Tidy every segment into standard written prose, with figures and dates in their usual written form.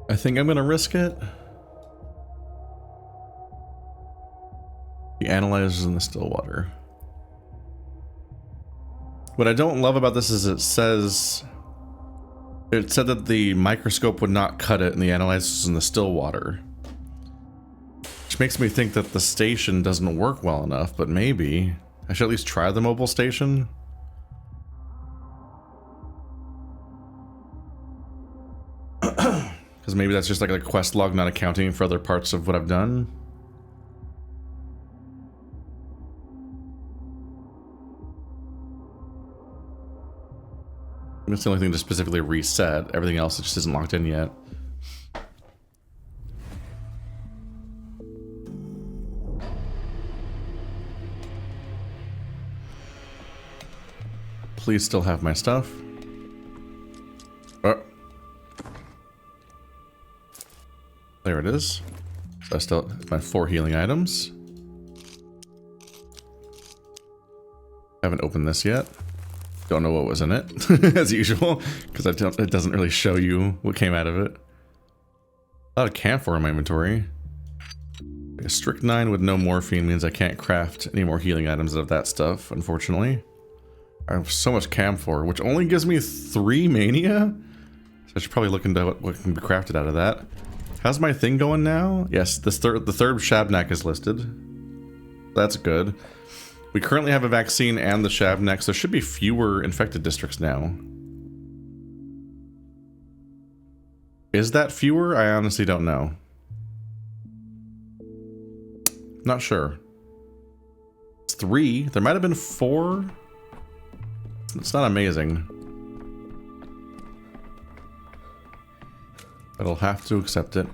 I think I'm gonna risk it. The analyzers in the still water. What I don't love about this is it said that the microscope would not cut it and the analyzers in the still water. Which makes me think that the station doesn't work well enough, but maybe I should at least try the mobile station. Because maybe that's just like a quest log not accounting for other parts of what I've done. That's the only thing to specifically reset. Everything else just isn't locked in yet. Please still have my stuff. Oh. There it is. So I still have my 4 healing items. Haven't opened this yet. Don't know what was in it, as usual, because it doesn't really show you what came out of it. A lot of camphor in my inventory. A strychnine with no morphine means I can't craft any more healing items out of that stuff, unfortunately. I have so much camphor, which only gives me 3 mania? So I should probably look into what can be crafted out of that. How's my thing going now? Yes, the third Shabnak is listed. That's good. We currently have a vaccine and the Shabnak, so there should be fewer infected districts now. Is that fewer? I honestly don't know. Not sure. It's 3. There might have been 4. It's not amazing. But I'll have to accept it.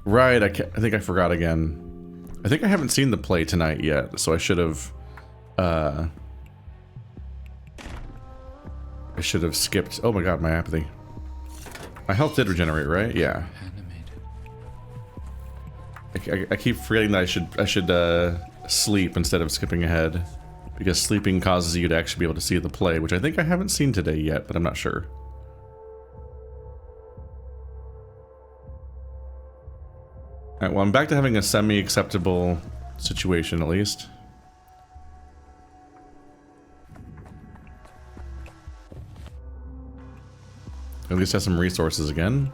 Right, I think I forgot again. I think I haven't seen the play tonight yet, so I should have... I should have skipped. Oh my god, my apathy. My health did regenerate, right? Yeah. I keep forgetting that I should sleep instead of skipping ahead, because sleeping causes you to actually be able to see the play, which I think I haven't seen today yet, but I'm not sure. Alright, well, I'm back to having a semi-acceptable situation, at least. At least have some resources again.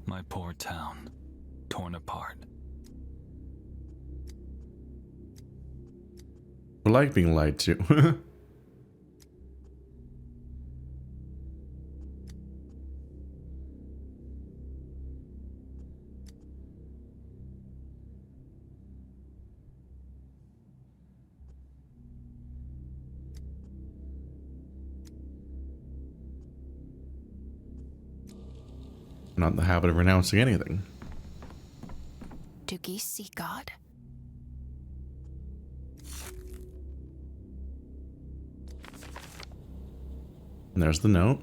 My poor town, torn apart. I like being lied to. Not in the habit of renouncing anything. Do geese see God? And there's the note.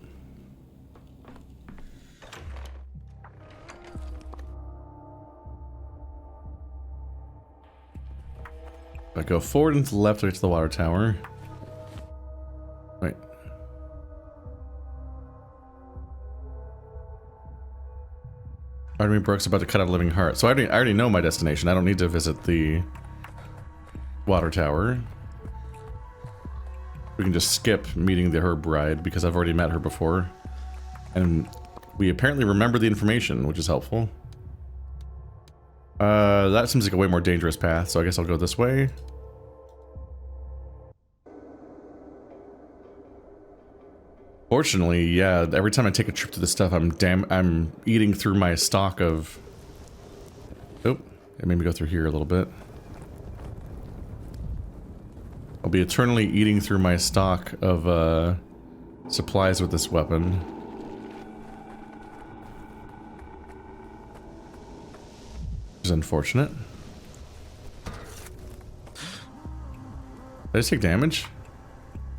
If I go forward and to the left, I get to the water tower. Wait. Part of me Brooks about to cut out a living heart. So I already know my destination. I don't need to visit the water tower. We can just skip meeting the herb bride because I've already met her before. And we apparently remember the information, which is helpful. That seems like a way more dangerous path, so I guess I'll go this way. Fortunately, yeah, every time I take a trip to this stuff, I'm eating through my stock of... Oh, it made me go through here a little bit. I'll be eternally eating through my stock of supplies with this weapon. Which is unfortunate. Did I just take damage?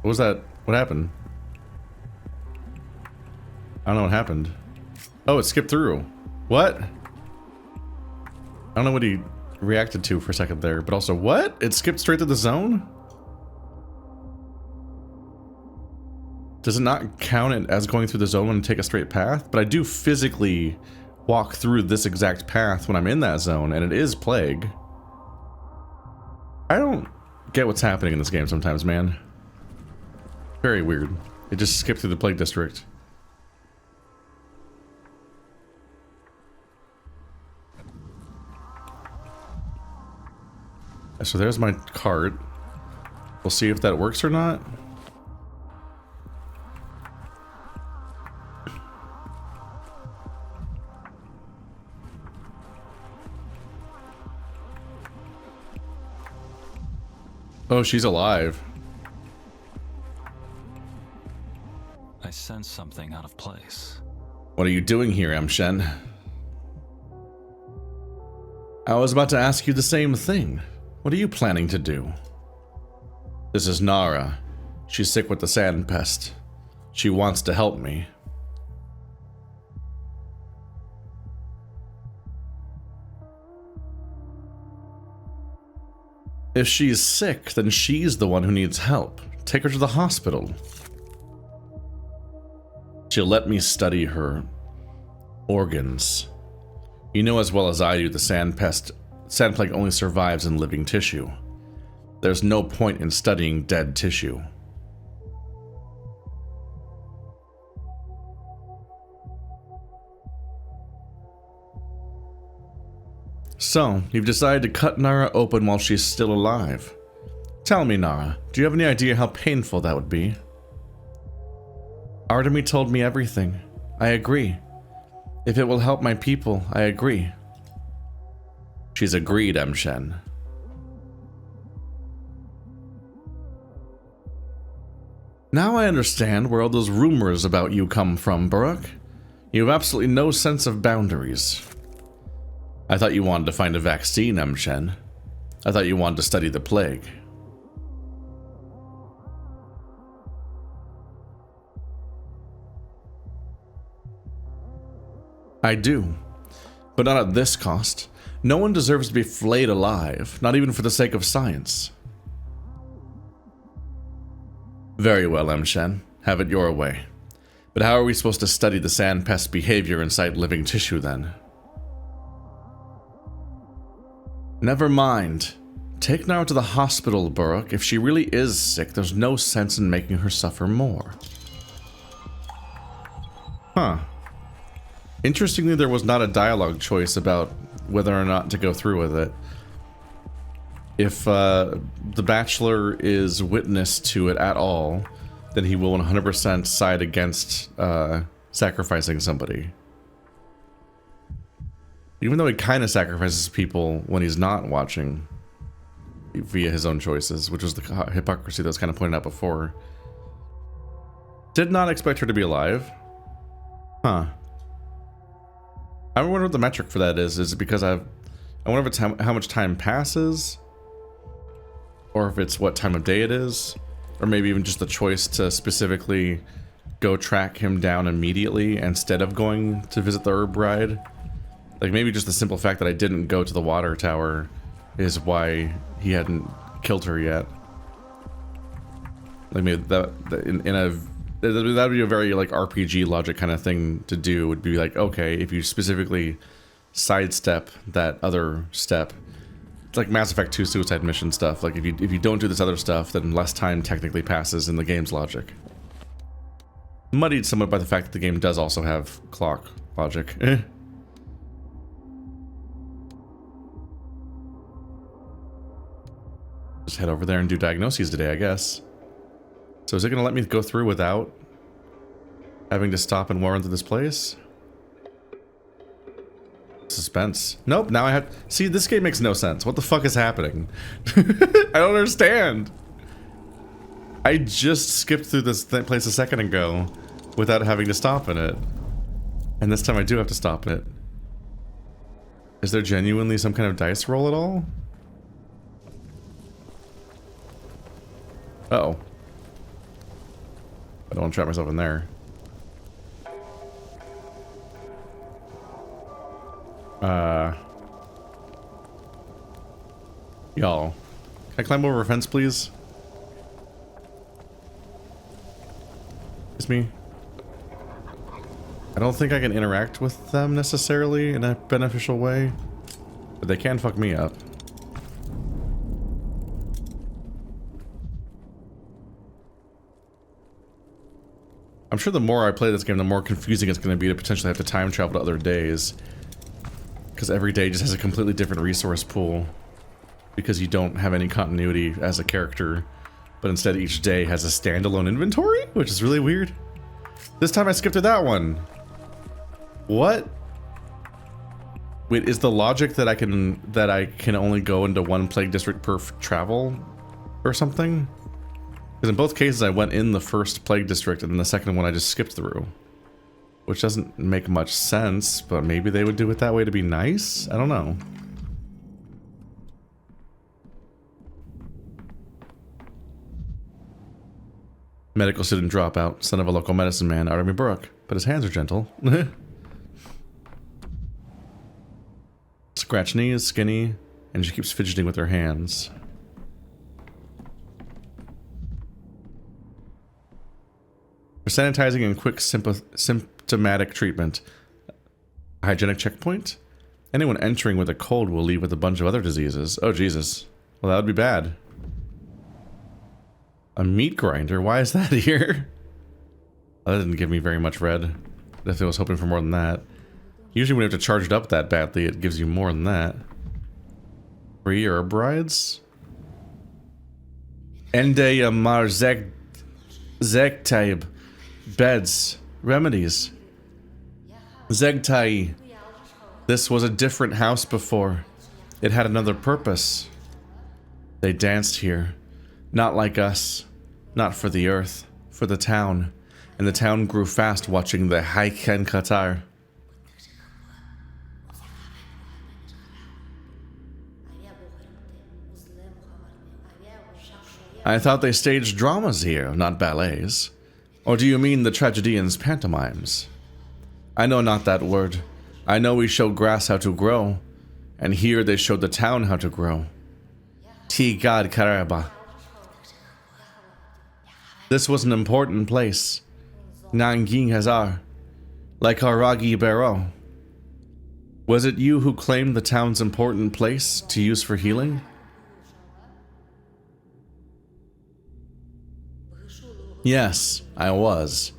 What was that? What happened? I don't know what happened. Oh, it skipped through. What? I don't know what he reacted to for a second there, but also what? It skipped straight to the zone? Does it not count it as going through the zone and take a straight path? But I do physically walk through this exact path when I'm in that zone, and it is plague. I don't get what's happening in this game sometimes, man. Very weird. It just skipped through the plague district. So there's my cart. We'll see if that works or not. Oh, she's alive. I sense something out of place. What are you doing here, Shen? I was about to ask you the same thing. What are you planning to do? This is Nara. She's sick with the sand pest. She wants to help me. If she's sick, then she's the one who needs help. Take her to the hospital. She'll let me study her organs. You know as well as I do the sand plague only survives in living tissue. There's no point in studying dead tissue. So, you've decided to cut Nara open while she's still alive. Tell me, Nara, do you have any idea how painful that would be? Artemy told me everything. I agree. If it will help my people, I agree. She's agreed, Shen. Now I understand where all those rumors about you come from, Barak. You have absolutely no sense of boundaries. I thought you wanted to find a vaccine, Shen. I thought you wanted to study the plague. I do, but not at this cost. No one deserves to be flayed alive, not even for the sake of science. Very well, Shen. Have it your way. But how are we supposed to study the sand pest's behavior inside living tissue then? Never mind. Take Nara to the hospital, Barak. If she really is sick, there's no sense in making her suffer more. Huh. Interestingly, there was not a dialogue choice about whether or not to go through with it. If the Bachelor is witness to it at all, then he will 100% side against sacrificing somebody. Even though he kind of sacrifices people when he's not watching via his own choices, which was the hypocrisy that was kind of pointed out before. Did not expect her to be alive. Huh. I wonder what the metric for that is. Is it because I wonder if it's how much time passes? Or if it's what time of day it is? Or maybe even just the choice to specifically go track him down immediately instead of going to visit the herb bride? Like maybe just the simple fact that I didn't go to the water tower is why he hadn't killed her yet. Like maybe that would be a very like RPG logic kind of thing to do. Would be like, okay, if you specifically sidestep that other step, it's like Mass Effect 2 suicide mission stuff. Like if you don't do this other stuff, then less time technically passes in the game's logic. Muddied somewhat by the fact that the game does also have clock logic. Just head over there and do diagnoses today, I guess. So is it gonna let me go through without having to stop and warrant to this place? Suspense. Nope, now I have... See, this game makes no sense. What the fuck is happening? I don't understand. I just skipped through this place a second ago without having to stop in it. And this time I do have to stop it. Is there genuinely some kind of dice roll at all? Uh-oh. I don't want to trap myself in there. Y'all. Can I climb over a fence, please? Excuse me. I don't think I can interact with them necessarily in a beneficial way, but they can fuck me up. I'm sure the more I play this game, the more confusing it's going to be to potentially have to time travel to other days. Because every day just has a completely different resource pool. Because you don't have any continuity as a character. But instead each day has a standalone inventory, which is really weird. This time I skipped to that one. What? Wait, is the logic that I can only go into one plague district per travel or something? Because in both cases I went in the first plague district and then the second one I just skipped through. Which doesn't make much sense, but maybe they would do it that way to be nice? I don't know. Medical student dropout, son of a local medicine man, Artemy Burke, but his hands are gentle. Scratch knees, skinny, and she keeps fidgeting with her hands. For sanitizing and quick symptomatic treatment. A hygienic checkpoint? Anyone entering with a cold will leave with a bunch of other diseases. Oh, Jesus. Well, that would be bad. A meat grinder? Why is that here? Oh, that didn't give me very much red. Definitely was hoping for more than that. Usually when you have to charge it up that badly, it gives you more than that. Free herb rides? Ende mar zegtaib. Beds. Remedies. Zegtai. This was a different house before. It had another purpose. They danced here. Not like us. Not for the earth. For the town. And the town grew fast watching the Haiken Qatar. I thought they staged dramas here, not ballets. Or do you mean the tragedians' pantomimes? I know not that word. I know we show grass how to grow, and here they showed the town how to grow. Ti God Karaba. This was an important place. Nanging Hazar. Like Aragi Bero. Was it you who claimed the town's important place to use for healing? Yes, I was.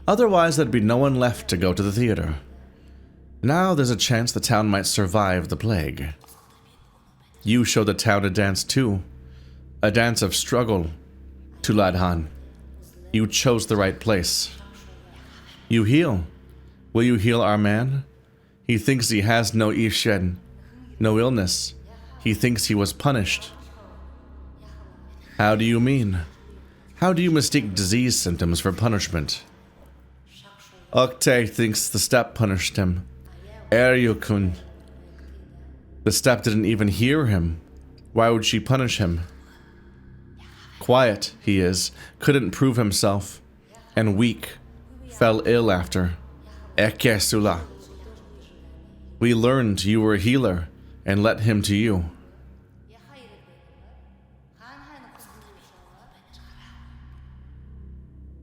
Otherwise, there'd be no one left to go to the theater. Now there's a chance the town might survive the plague. You showed the town a dance too. A dance of struggle. Tuladhan. You chose the right place. You heal. Will you heal our man? He thinks he has no Ishen, no illness. He thinks he was punished. How do you mean? How do you mistake disease symptoms for punishment? Oktay thinks the steppe punished him. Eryukun. The steppe didn't even hear him. Why would she punish him? Quiet, he is. Couldn't prove himself. And weak. Fell ill after. Ekesula. We learned you were a healer and led him to you.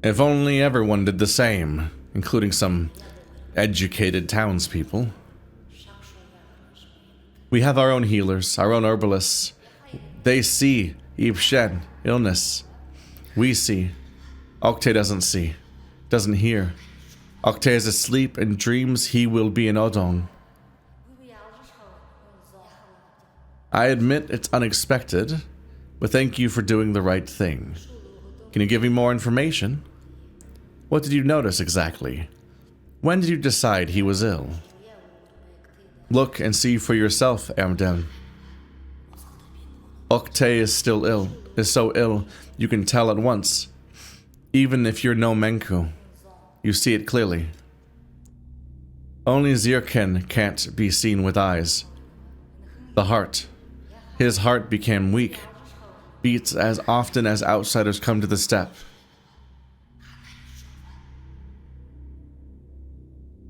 If only everyone did the same, including some educated townspeople. We have our own healers, our own herbalists. They see Ibshen, illness. We see. Oktay doesn't see, doesn't hear. Oktay is asleep and dreams he will be in Odong. I admit it's unexpected, but thank you for doing the right thing. Can you give me more information? What did you notice exactly? When did you decide he was ill? Look and see for yourself, Amden. Oktay is still ill, is so ill, you can tell at once. Even if you're no Menku, you see it clearly. Only Zirken can't be seen with eyes. The heart. His heart became weak. Beats as often as outsiders come to the steppe.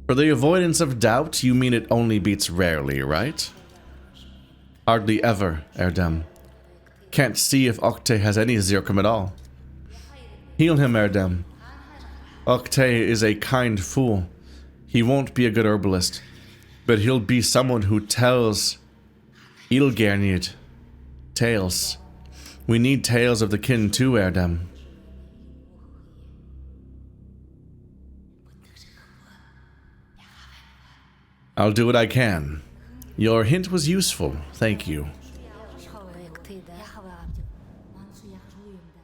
For the avoidance of doubt, you mean it only beats rarely, right? Hardly ever, Erdem. Can't see if Oktay has any Zircum at all. Heal him, Erdem. Octay is a kind fool. He won't be a good herbalist, but he'll be someone who tells Ilgernid tales. We need tales of the kin too, Erdem. I'll do what I can. Your hint was useful, thank you.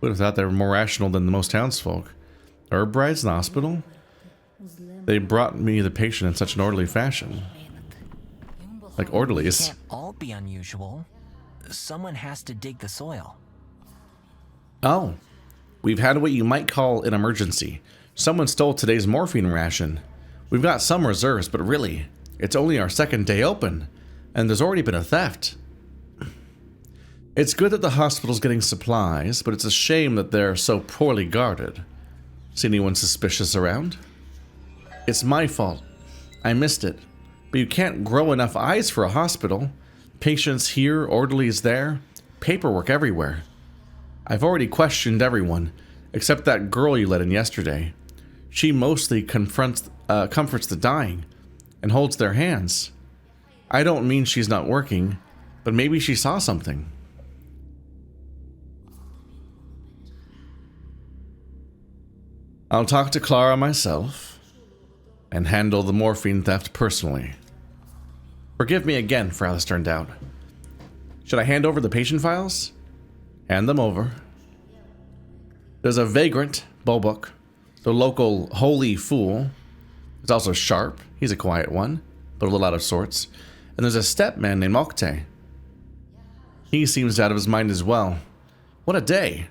Would have thought they were more rational than the most townsfolk. Herb brides in the hospital? They brought me the patient in such an orderly fashion. Like orderlies. Can't all be unusual. Someone has to dig the soil. Oh. We've had what you might call an emergency. Someone stole today's morphine ration. We've got some reserves, but really, it's only our second day open, and there's already been a theft. It's good that the hospital's getting supplies, but it's a shame that they're so poorly guarded. See anyone suspicious around? It's my fault. I missed it. But you can't grow enough eyes for a hospital. Patients here, orderlies there, paperwork everywhere. I've already questioned everyone, except that girl you let in yesterday. She mostly comforts the dying and holds their hands. I don't mean she's not working, but maybe she saw something. I'll talk to Clara myself and handle the morphine theft personally. Forgive me again for how this turned out. Should I hand over the patient files? Hand them over. There's a vagrant, Bobuk, the local holy fool. There's also Sharp, he's a quiet one, but a little out of sorts. And there's a steppe man named Octay. He seems out of his mind as well. What a day.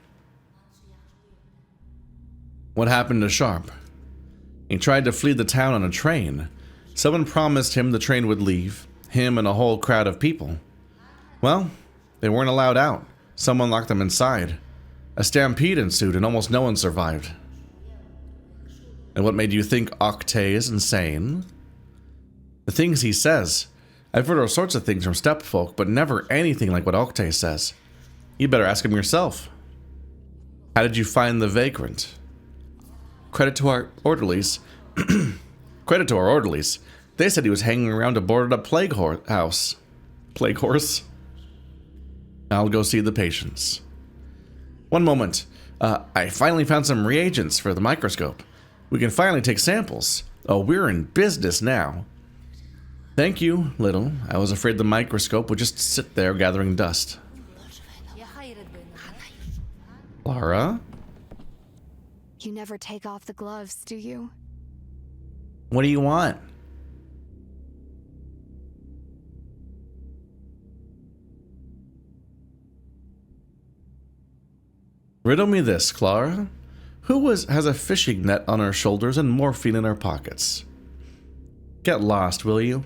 What happened to Sharp? He tried to flee the town on a train. Someone promised him the train would leave, him and a whole crowd of people. Well, they weren't allowed out. Someone locked them inside. A stampede ensued and almost no one survived. And what made you think Octay is insane? The things he says. I've heard all sorts of things from steppe folk, but never anything like what Octay says. You better ask him yourself. How did you find the vagrant? Credit to our orderlies. Credit to our orderlies. They said he was hanging around a boarded up plague house. Plague horse? I'll go see the patients. One moment. I finally found some reagents for the microscope. We can finally take samples. Oh, we're in business now. Thank you, Little. I was afraid the microscope would just sit there gathering dust. Laura? You never take off the gloves, do you? What do you want? Riddle me this, Clara. Who has a fishing net on her shoulders and morphine in her pockets? Get lost, will you?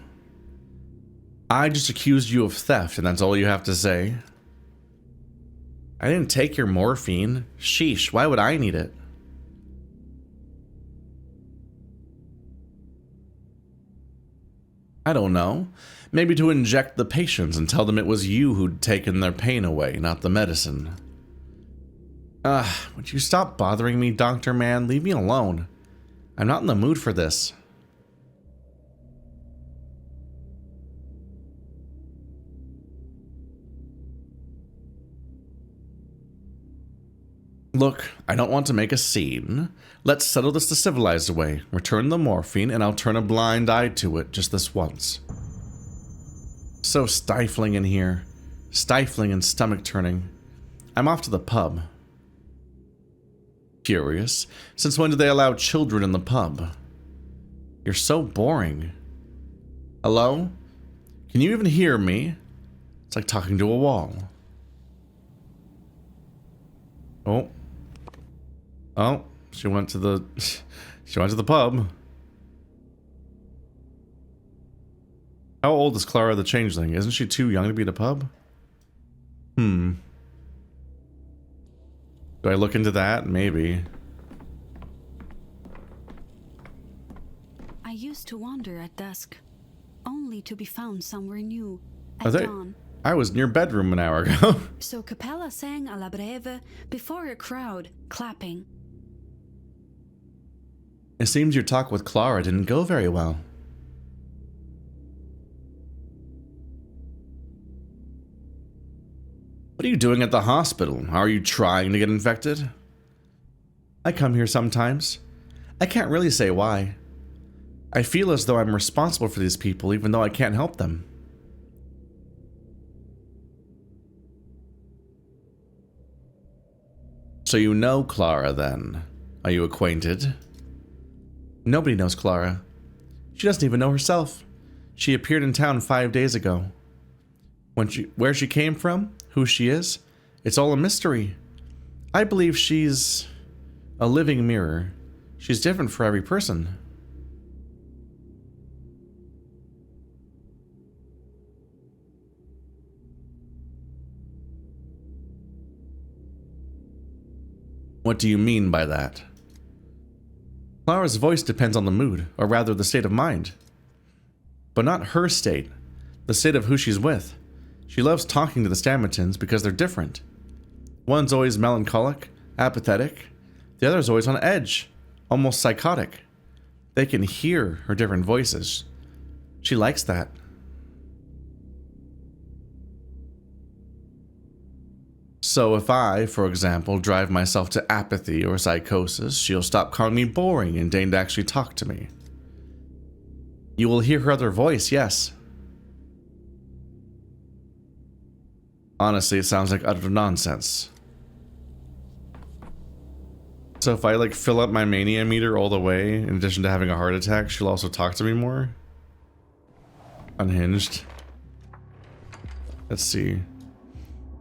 I just accused you of theft, and that's all you have to say? I didn't take your morphine. Sheesh, why would I need it? I don't know. Maybe to inject the patients and tell them it was you who'd taken their pain away, not the medicine. Would you stop bothering me, Doctor Man? Leave me alone. I'm not in the mood for this. Look, I don't want to make a scene. Let's settle this the civilized way. Return the morphine, and I'll turn a blind eye to it just this once. So stifling in here. Stifling and stomach-turning. I'm off to the pub. Curious. Since when do they allow children in the pub? You're so boring. Hello? Can you even hear me? It's like talking to a wall. Oh. Oh, she went to the pub. How old is Clara the Changeling? Isn't she too young to be at a pub? Do I look into that? Maybe. I used to wander at dusk, only to be found somewhere new Are at they- dawn. I was in your bedroom an hour ago. So Capella sang a la breve before a crowd, clapping. It seems your talk with Clara didn't go very well. What are you doing at the hospital? Are you trying to get infected? I come here sometimes. I can't really say why. I feel as though I'm responsible for these people even though I can't help them. So you know Clara then? Are you acquainted? Nobody knows Clara. She doesn't even know herself. She appeared in town 5 days ago. Where she came from, who she is, it's all a mystery. I believe she's a living mirror. She's different for every person. What do you mean by that? Clara's voice depends on the mood, or rather the state of mind. But not her state, the state of who she's with. She loves talking to the Stamatins because they're different. One's always melancholic, apathetic. The other's always on edge, almost psychotic. They can hear her different voices. She likes that. So if I, for example, drive myself to apathy or psychosis, she'll stop calling me boring and deign to actually talk to me. You will hear her other voice, yes. Honestly, it sounds like utter nonsense. So if I like fill up my mania meter all the way, in addition to having a heart attack, she'll also talk to me more? Unhinged. Let's see.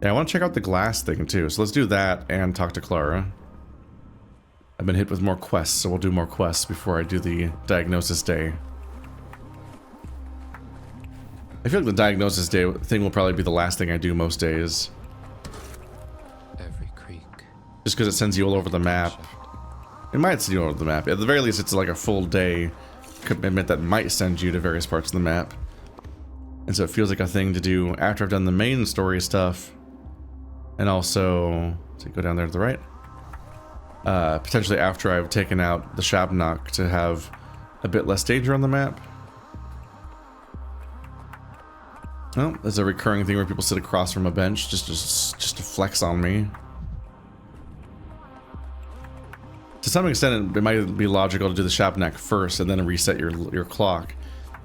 Yeah, I want to check out the glass thing too, so let's do that and talk to Clara. I've been hit with more quests, so we'll do more quests before I do the diagnosis day. I feel like the diagnosis day thing will probably be the last thing I do most days. Every creek. Just because it sends you all over the map. It might send you all over the map. At the very least, it's like a full day commitment that might send you to various parts of the map. And so it feels like a thing to do after I've done the main story stuff. And also, so go down there to the right. Potentially after I've taken out the Shabnok to have a bit less danger on the map. Well, there's a recurring thing where people sit across from a bench just to flex on me. To some extent, it might be logical to do the Shabnok first and then reset your clock.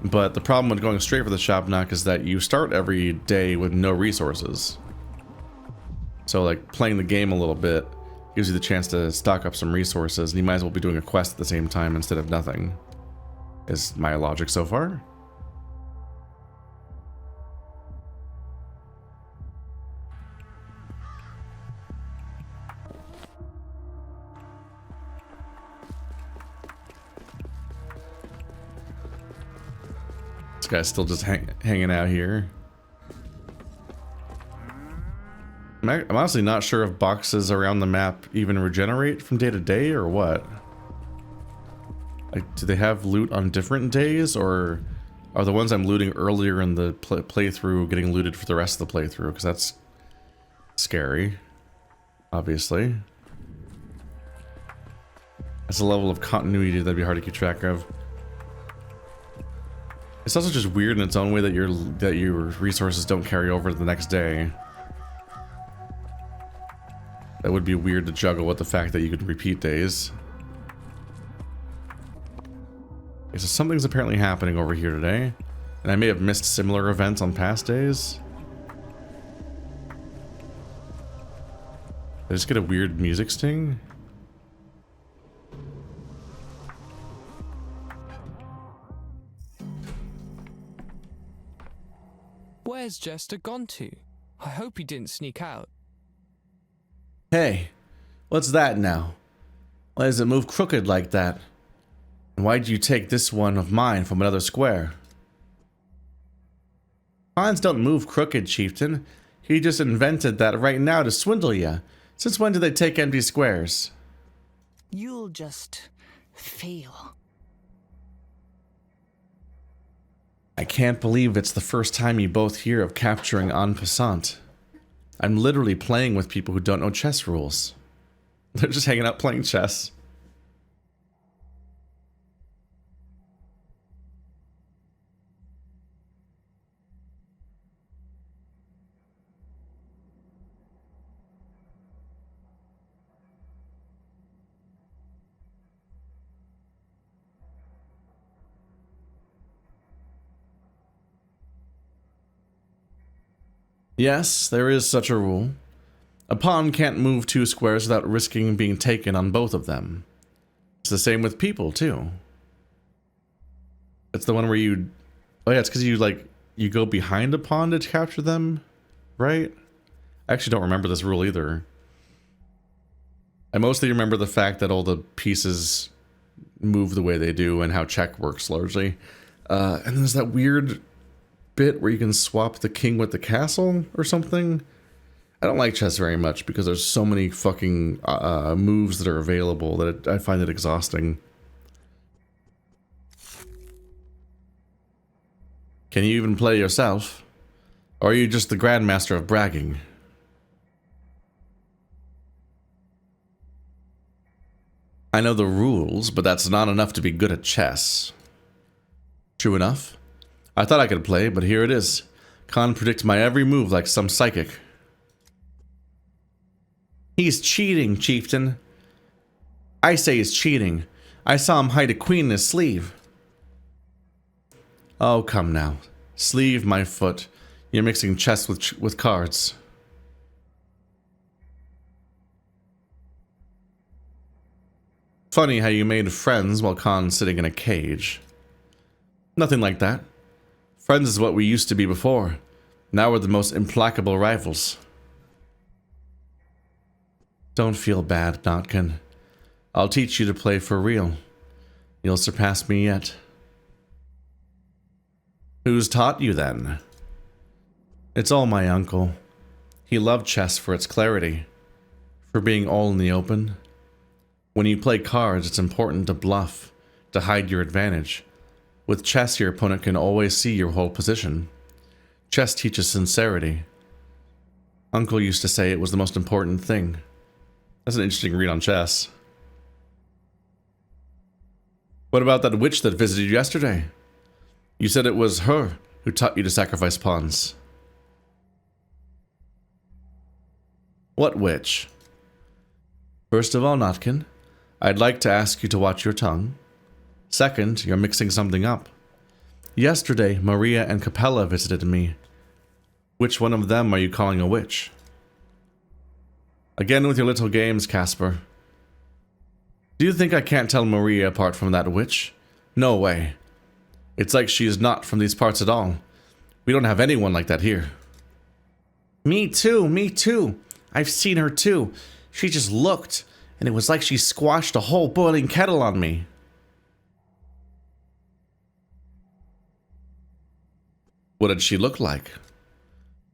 But the problem with going straight for the Shabnok is that you start every day with no resources. So like playing the game a little bit gives you the chance to stock up some resources, and you might as well be doing a quest at the same time instead of nothing. Is my logic so far? This guy's still just hanging out here. I'm honestly not sure if boxes around the map even regenerate from day to day or what. Like, do they have loot on different days, or are the ones I'm looting earlier in the playthrough getting looted for the rest of the playthrough? Because that's scary, obviously. That's a level of continuity that'd be hard to keep track of. It's also just weird in its own way that your resources don't carry over to the next day. That would be weird to juggle with the fact that you could repeat days. Okay, so something's apparently happening over here today. And I may have missed similar events on past days. Did I just get a weird music sting? Where's Jester gone to? I hope he didn't sneak out. Hey, what's that now? Why does it move crooked like that? And why did you take this one of mine from another square? Pawns don't move crooked, chieftain. He just invented that right now to swindle ya. Since when do they take empty squares? You'll just fail. I can't believe it's the first time you both hear of capturing en passant. I'm literally playing with people who don't know chess rules. They're just hanging out playing chess. Yes, there is such a rule. A pawn can't move 2 squares without risking being taken on both of them. It's the same with people, too. It's the one where you... Oh yeah, it's because you go behind a pawn to capture them, right? I actually don't remember this rule either. I mostly remember the fact that all the pieces move the way they do and how check works largely. And then there's that weird bit where you can swap the king with the castle or something. I don't like chess very much because there's so many fucking moves that are available that I find it exhausting. Can you even play yourself? Or are you just the grandmaster of bragging? I know the rules, but that's not enough to be good at chess. True enough. I thought I could play, but here it is. Can't predict my every move like some psychic. He's cheating, chieftain. I say he's cheating. I saw him hide a queen in his sleeve. Oh, come now. Sleeve my foot. You're mixing chess with cards. Funny how you made friends while Khan's sitting in a cage. Nothing like that. Friends is what we used to be before. Now we're the most implacable rivals. Don't feel bad, Notkin. I'll teach you to play for real. You'll surpass me yet. Who's taught you then? It's all my uncle. He loved chess for its clarity, for being all in the open. When you play cards, it's important to bluff, to hide your advantage. With chess, your opponent can always see your whole position. Chess teaches sincerity. Uncle used to say it was the most important thing. That's an interesting read on chess. What about that witch that visited you yesterday? You said it was her who taught you to sacrifice pawns. What witch? First of all, Notkin, I'd like to ask you to watch your tongue. Second, you're mixing something up. Yesterday, Maria and Capella visited me. Which one of them are you calling a witch? Again with your little games, Casper. Do you think I can't tell Maria apart from that witch? No way. It's like she is not from these parts at all. We don't have anyone like that here. Me too, me too. I've seen her too. She just looked, and it was like she squashed a whole boiling kettle on me. What did she look like?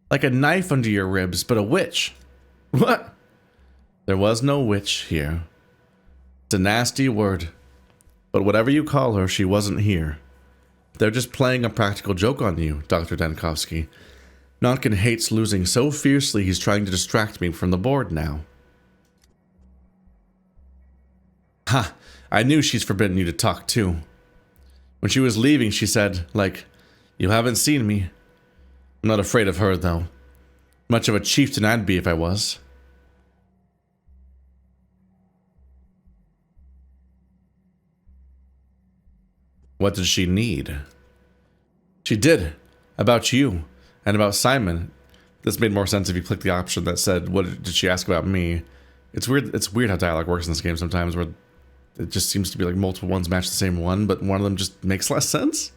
Like a knife under your ribs, but a witch. What? There was no witch here. It's a nasty word. But whatever you call her, she wasn't here. They're just playing a practical joke on you, Dr. Dankovsky. Notkin hates losing so fiercely he's trying to distract me from the board now. Ha! I knew she's forbidden you to talk too. When she was leaving, she said, like, you haven't seen me. I'm not afraid of her, though. Much of a chieftain I'd be if I was. What did she need? She did. About you. And about Simon. This made more sense if you clicked the option that said, what did she ask about me? It's weird how dialogue works in this game sometimes, where it just seems to be like multiple ones match the same one, but one of them just makes less sense.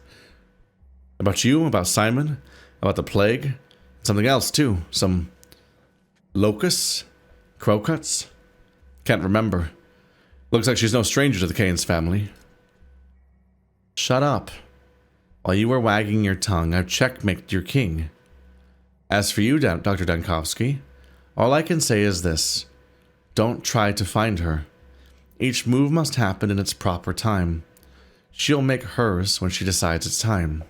About you, about Simon, about the plague, something else too. Some locusts, crocuts. Can't remember. Looks like she's no stranger to the Kane's family. Shut up. While you were wagging your tongue, I've checkmated your king. As for you, Dr. Dankovsky, all I can say is this. Don't try to find her. Each move must happen in its proper time. She'll make hers when she decides it's time.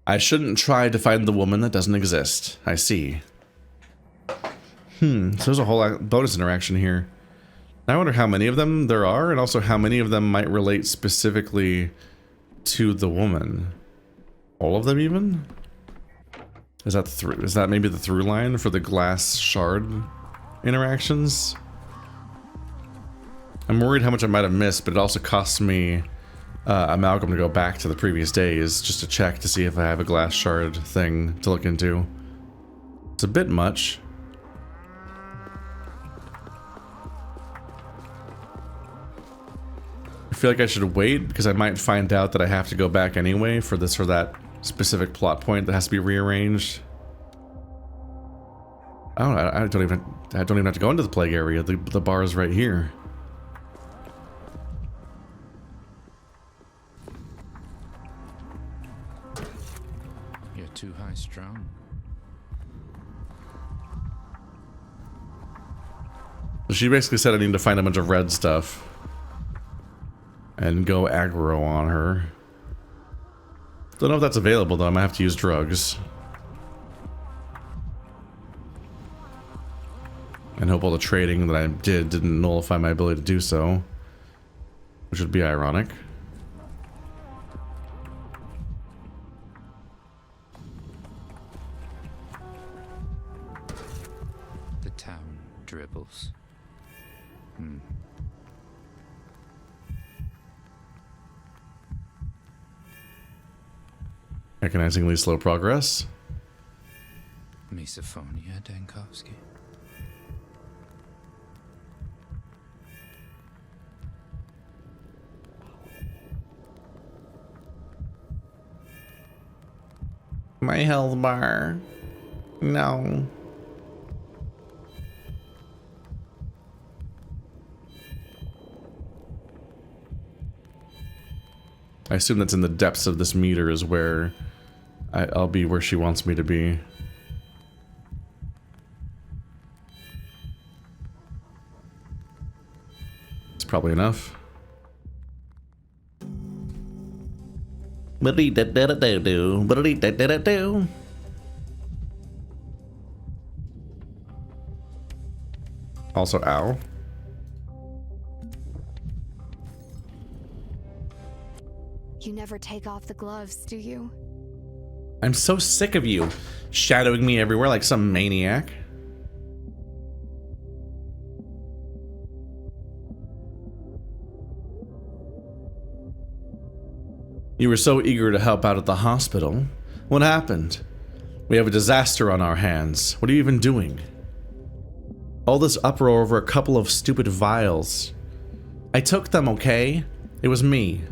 I shouldn't try to find the woman that doesn't exist. I see. So there's a whole bonus interaction here. I wonder how many of them there are, and also how many of them might relate specifically to the woman. All of them, even? Is that maybe the through line for the glass shard interactions? I'm worried how much I might have missed, but it also costs me amalgam to go back to the previous days just to check to see if I have a glass shard thing to look into. It's a bit much. I feel like I should wait because I might find out that I have to go back anyway for this or that specific plot point that has to be rearranged. I don't even have to go into the plague area. The bar is right here. You're too high strung. She basically said I need to find a bunch of red stuff and go aggro on her. Don't know if that's available though. I might have to use drugs. And hope all the trading that I didn't nullify my ability to do so. Which would be ironic. The town dribbles. Mechanizingly slow progress. Misophonia, Dankovsky. My health bar. No. I assume that's in the depths of this meter is where I'll be where she wants me to be. It's probably enough. Also, ow. You never take off the gloves, do you? I'm so sick of you shadowing me everywhere like some maniac. You were so eager to help out at the hospital. What happened? We have a disaster on our hands. What are you even doing? All this uproar over a couple of stupid vials. I took them, okay? It was me.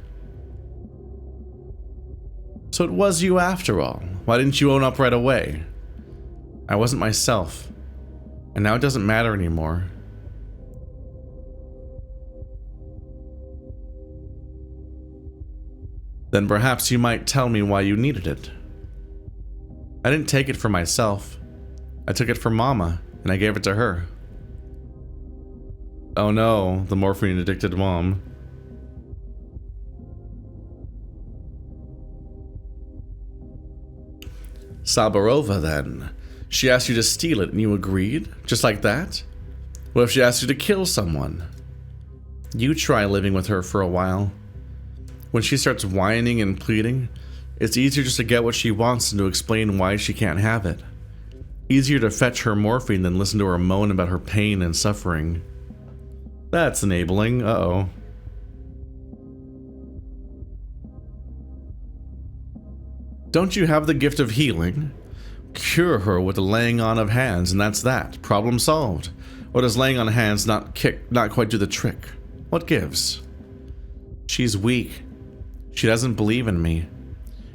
So it was you after all. Why didn't you own up right away? I wasn't myself. And now it doesn't matter anymore. Then perhaps you might tell me why you needed it. I didn't take it for myself. I took it for Mama, and I gave it to her. Oh no, the morphine-addicted mom. Sabarova, then. She asked you to steal it and you agreed? Just like that? What if she asked you to kill someone? You try living with her for a while. When she starts whining and pleading, it's easier just to get what she wants and to explain why she can't have it. Easier to fetch her morphine than listen to her moan about her pain and suffering. That's enabling. Uh-oh. Don't you have the gift of healing? Cure her with the laying on of hands, and that's that. Problem solved. Or does laying on hands not quite do the trick? What gives? She's weak. She doesn't believe in me.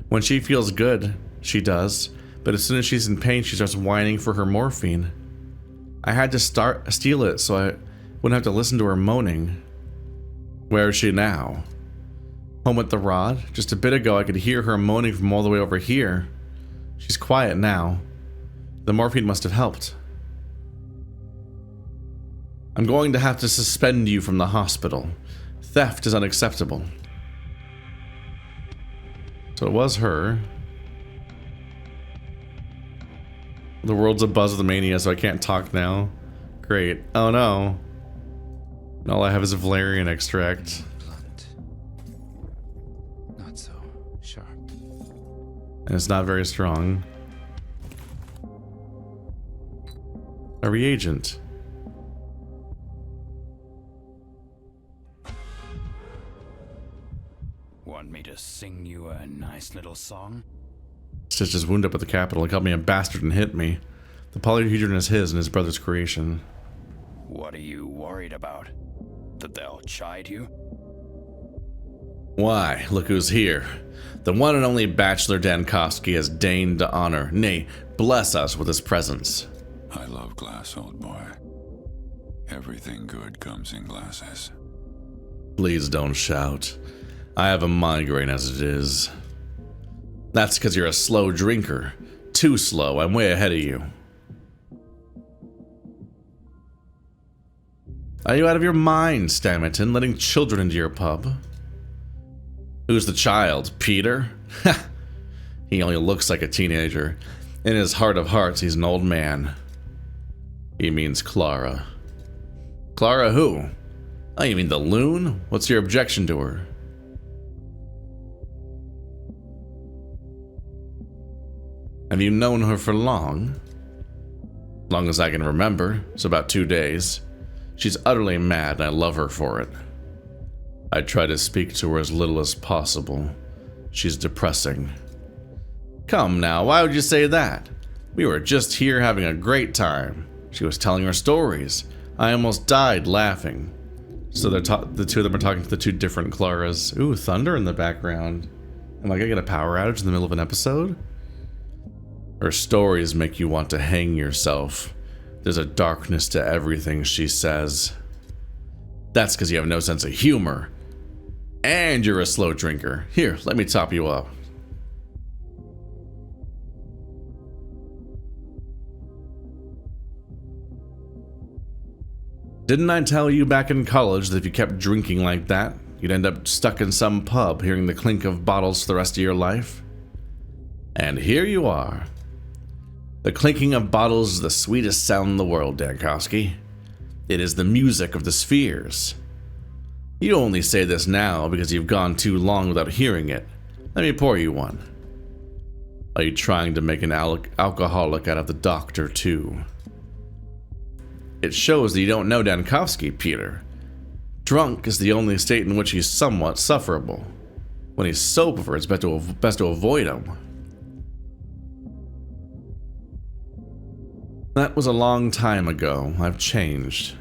When she feels good, she does, but as soon as she's in pain, she starts whining for her morphine. I had to steal it so I wouldn't have to listen to her moaning. Where is she now? Home with the rod? Just a bit ago I could hear her moaning from all the way over here. She's quiet now. The morphine must have helped. I'm going to have to suspend you from the hospital. Theft is unacceptable. So it was her. The world's abuzz with the mania, so I can't talk now. Great. Oh no. All I have is a Valerian extract. Blunt. Not so sharp. And it's not very strong. A reagent. sing you a nice little song? Stitched his wound up at the capital. He called me a bastard and hit me. The polyhedron is his and his brother's creation. What are you worried about? That they'll chide you? Why, look who's here. The one and only Bachelor Dankovsky has deigned to honor, nay, bless us with his presence. I love glass, old boy. Everything good comes in glasses. Please don't shout. I have a migraine as it is. That's because you're a slow drinker. Too slow, I'm way ahead of you. Are you out of your mind, Stammerton, letting children into your pub? Who's the child? Peter? Ha! He only looks like a teenager. In his heart of hearts, he's an old man. He means Clara. Clara who? Oh, you mean the loon? What's your objection to her? Have you known her for long? Long as I can remember. It's about 2 days. She's utterly mad and I love her for it. I try to speak to her as little as possible. She's depressing. Come now, why would you say that? We were just here having a great time. She was telling her stories. I almost died laughing. So the two of them are talking to the two different Claras. Ooh, thunder in the background. Am I gonna get a power outage in the middle of an episode? Her stories make you want to hang yourself. There's a darkness to everything she says. That's because you have no sense of humor. And you're a slow drinker. Here, let me top you up. Didn't I tell you back in college that if you kept drinking like that, you'd end up stuck in some pub hearing the clink of bottles for the rest of your life? And here you are. The clinking of bottles is the sweetest sound in the world, Dankovsky. It is the music of the spheres. You only say this now because you've gone too long without hearing it. Let me pour you one. Are you trying to make an alcoholic out of the doctor, too? It shows that you don't know Dankovsky, Peter. Drunk is the only state in which he's somewhat sufferable. When he's sober, it's best to avoid him. That was a long time ago. I've changed.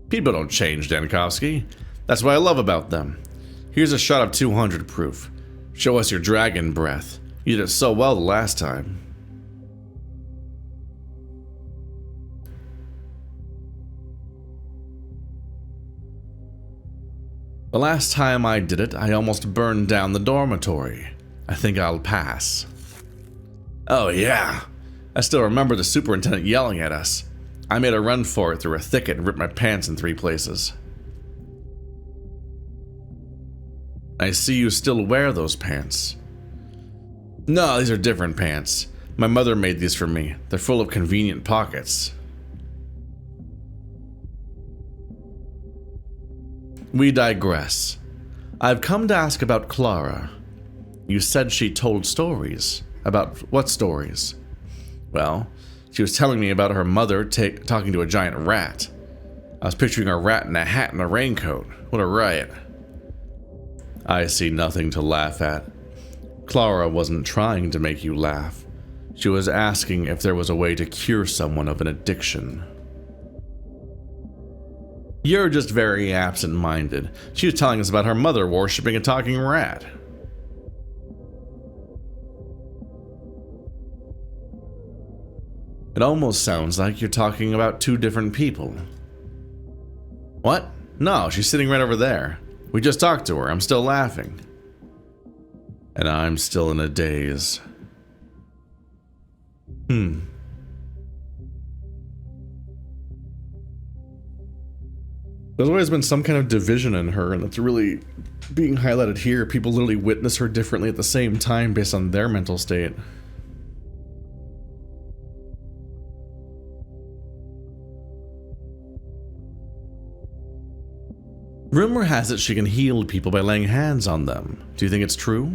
People don't change, Dankovsky. That's what I love about them. Here's a shot of 200 proof. Show us your dragon breath. You did it so well the last time. The last time I did it, I almost burned down the dormitory. I think I'll pass. Oh yeah. I still remember the superintendent yelling at us. I made a run for it through a thicket and ripped my pants in 3 places. I see you still wear those pants. No, these are different pants. My mother made these for me. They're full of convenient pockets. We digress. I've come to ask about Clara. You said she told stories. About what stories? Well, she was telling me about her mother talking to a giant rat. I was picturing a rat in a hat and a raincoat. What a riot. I see nothing to laugh at. Clara wasn't trying to make you laugh. She was asking if there was a way to cure someone of an addiction. You're just very absent-minded. She was telling us about her mother worshipping a talking rat. It almost sounds like you're talking about 2 different people. What? No, she's sitting right over there. We just talked to her. I'm still laughing. And I'm still in a daze. There's always been some kind of division in her, and it's really being highlighted here. People literally witness her differently at the same time based on their mental state. Rumor has it she can heal people by laying hands on them. Do you think it's true?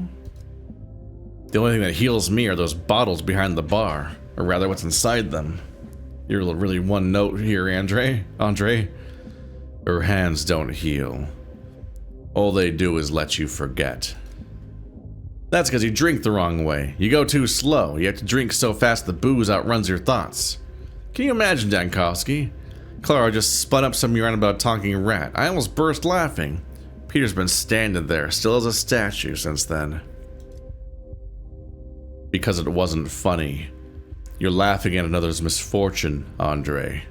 The only thing that heals me are those bottles behind the bar, or rather what's inside them. You're really one note here, Andre. Her hands don't heal. All they do is let you forget. That's because you drink the wrong way. You go too slow. You have to drink so fast the booze outruns your thoughts. Can you imagine, Dankovsky? Clara just spun up some roundabout talking rat. I almost burst laughing. Peter's been standing there, still as a statue since then. Because it wasn't funny. You're laughing at another's misfortune, Andre.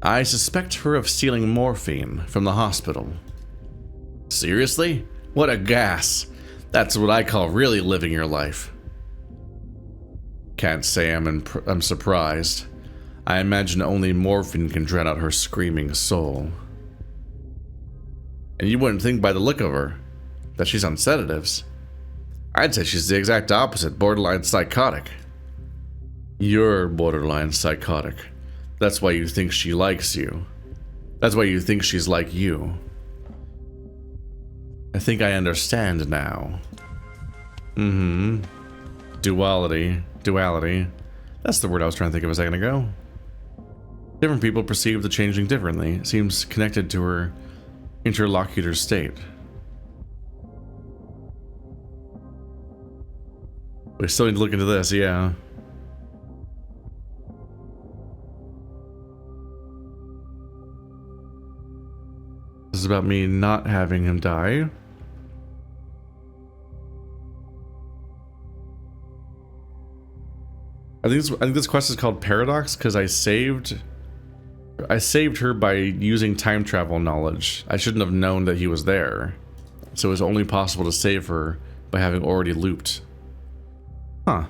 I suspect her of stealing morphine from the hospital. Seriously? What a gas. That's what I call really living your life. Can't say I'm surprised. I imagine only morphine can drown out her screaming soul. And you wouldn't think by the look of her that she's on sedatives. I'd say she's the exact opposite, borderline psychotic. You're borderline psychotic. That's why you think she likes you. That's why you think she's like you. I think I understand now. Duality. Duality. That's the word I was trying to think of a second ago. Different people perceive the Changeling differently. It seems connected to her interlocutor's state. We still need to look into this, yeah. This is about me not having him die. I think this quest is called Paradox because I saved her by using time travel knowledge. I shouldn't have known that he was there. So it was only possible to save her by having already looped. Huh.